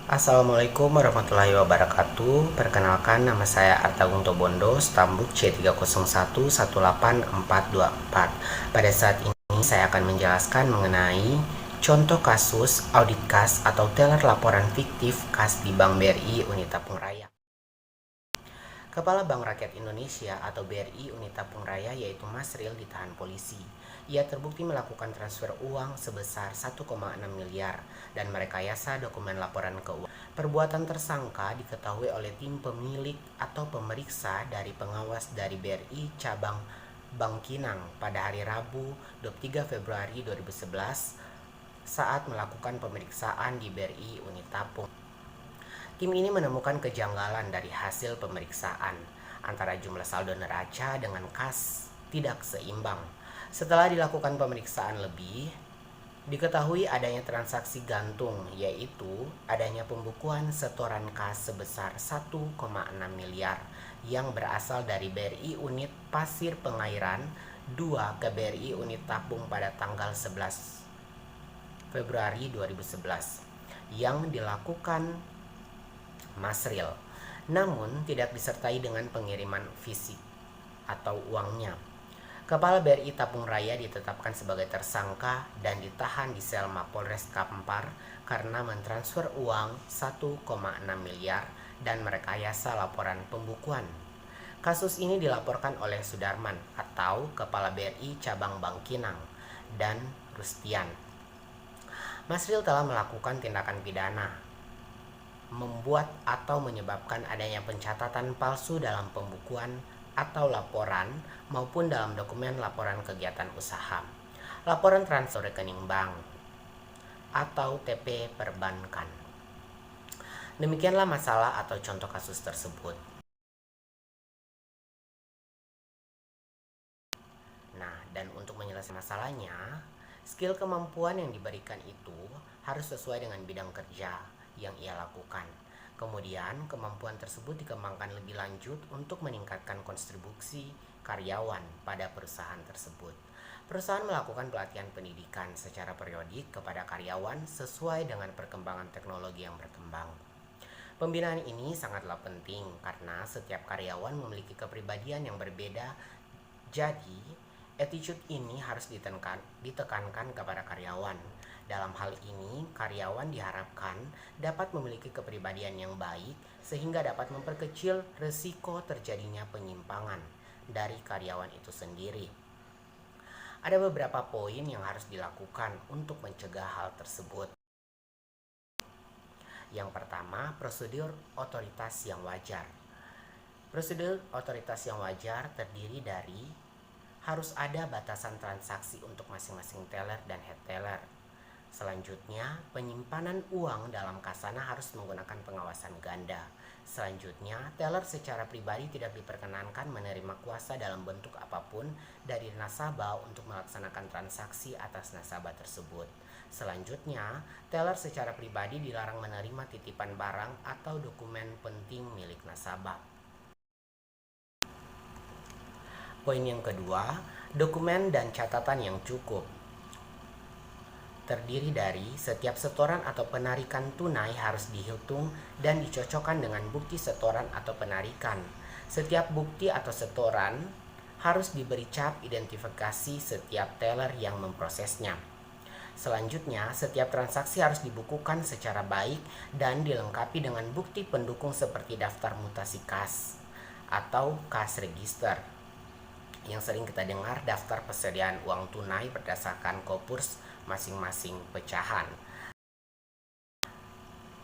Assalamualaikum warahmatullahi wabarakatuh. Perkenalkan, nama saya Artagung Tobondo, stambuk C30118424. Pada saat ini saya akan menjelaskan mengenai contoh kasus audit kas atau teller laporan fiktif kas di Bank BRI Unit Tapung Raya. Kepala Bank Rakyat Indonesia atau BRI Unit Tapung Raya yaitu Masril ditahan polisi. Ia terbukti melakukan transfer uang sebesar 1,6 miliar dan merekayasa dokumen laporan keuangan. Perbuatan tersangka diketahui oleh tim pemilik atau pemeriksa dari pengawas dari BRI cabang Bangkinang pada hari Rabu 23 Februari 2011 saat melakukan pemeriksaan di BRI Unit Tapung. Tim ini menemukan kejanggalan dari hasil pemeriksaan antara jumlah saldo neraca dengan kas tidak seimbang. Setelah dilakukan pemeriksaan lebih, diketahui adanya transaksi gantung, yaitu adanya pembukuan setoran kas sebesar 1,6 miliar yang berasal dari BRI Unit Pasir Pengairan 2 ke BRI Unit Tapung pada tanggal 11 Februari 2011 yang dilakukan Masril, namun tidak disertai dengan pengiriman fisik atau uangnya. Kepala BRI Tapung Raya ditetapkan sebagai tersangka dan ditahan di sel Mapolres Kampar karena mentransfer uang 1,6 miliar dan merekayasa laporan pembukuan. Kasus ini dilaporkan oleh Sudarman atau Kepala BRI Cabang Bangkinang dan Rustian. Masril telah melakukan tindakan pidana membuat atau menyebabkan adanya pencatatan palsu dalam pembukuan atau laporan maupun dalam dokumen laporan kegiatan usaha, laporan transfer rekening bank, atau TP perbankan. Demikianlah masalah atau contoh kasus tersebut. Nah, dan untuk menyelesaikan masalahnya, skill kemampuan yang diberikan itu harus sesuai dengan bidang kerja yang ia lakukan. Kemudian, kemampuan tersebut dikembangkan lebih lanjut untuk meningkatkan kontribusi karyawan pada perusahaan tersebut. Perusahaan melakukan pelatihan pendidikan secara periodik kepada karyawan sesuai dengan perkembangan teknologi yang berkembang. Pembinaan ini sangatlah penting karena setiap karyawan memiliki kepribadian yang berbeda. Jadi, attitude ini harus ditekankan kepada karyawan. Dalam hal ini, karyawan diharapkan dapat memiliki kepribadian yang baik sehingga dapat memperkecil risiko terjadinya penyimpangan dari karyawan itu sendiri. Ada beberapa poin yang harus dilakukan untuk mencegah hal tersebut. Yang pertama, prosedur otoritas yang wajar. Prosedur otoritas yang wajar terdiri dari harus ada batasan transaksi untuk masing-masing teller dan head teller. Selanjutnya, penyimpanan uang dalam kasana harus menggunakan pengawasan ganda. Selanjutnya, teller secara pribadi tidak diperkenankan menerima kuasa dalam bentuk apapun dari nasabah untuk melaksanakan transaksi atas nasabah tersebut. Selanjutnya, teller secara pribadi dilarang menerima titipan barang atau dokumen penting milik nasabah. Poin yang kedua, dokumen dan catatan yang cukup. Terdiri dari setiap setoran atau penarikan tunai harus dihitung dan dicocokkan dengan bukti setoran atau penarikan. Setiap bukti atau setoran harus diberi cap identifikasi setiap teller yang memprosesnya. Selanjutnya, setiap transaksi harus dibukukan secara baik dan dilengkapi dengan bukti pendukung seperti daftar mutasi kas atau kas register. Yang sering kita dengar daftar persediaan uang tunai berdasarkan kopurs masing-masing pecahan.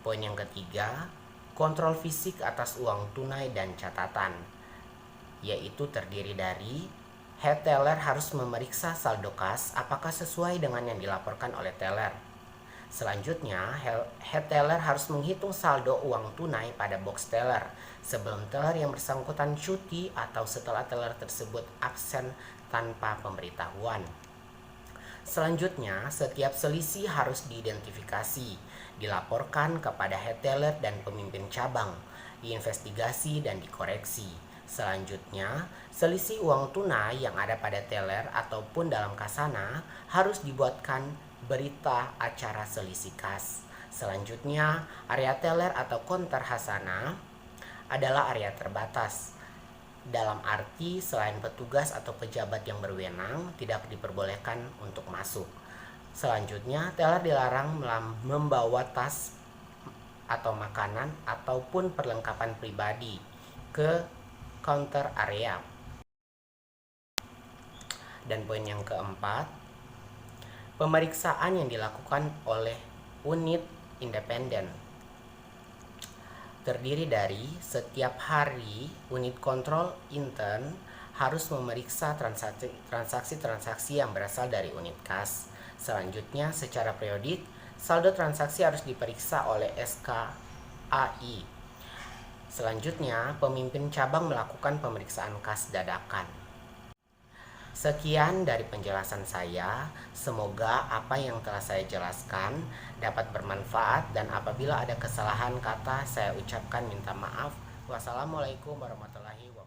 Poin yang ketiga, kontrol fisik atas uang tunai dan catatan, yaitu terdiri dari head teller harus memeriksa saldo kas apakah sesuai dengan yang dilaporkan oleh teller. Selanjutnya, head teller harus menghitung saldo uang tunai pada box teller sebelum teller yang bersangkutan cuti atau setelah teller tersebut absen tanpa pemberitahuan. Selanjutnya, setiap selisih harus diidentifikasi, dilaporkan kepada head teller dan pemimpin cabang, diinvestigasi dan dikoreksi. Selanjutnya, selisih uang tunai yang ada pada teller ataupun dalam kasana harus dibuatkan berita acara selisih kas. Selanjutnya, area teller atau konter Hasanah adalah area terbatas. Dalam arti selain petugas atau pejabat yang berwenang tidak diperbolehkan untuk masuk. Selanjutnya, teller dilarang membawa tas atau makanan ataupun perlengkapan pribadi ke counter area. Dan poin yang keempat, pemeriksaan yang dilakukan oleh unit independen terdiri dari setiap hari unit kontrol intern harus memeriksa transaksi-transaksi yang berasal dari unit kas. Selanjutnya, secara periodik, saldo transaksi harus diperiksa oleh SKAI. Selanjutnya, pemimpin cabang melakukan pemeriksaan kas dadakan. Sekian dari penjelasan saya. Semoga apa yang telah saya jelaskan dapat bermanfaat, dan apabila ada kesalahan kata saya ucapkan minta maaf. Wassalamualaikum warahmatullahi wabarakatuh.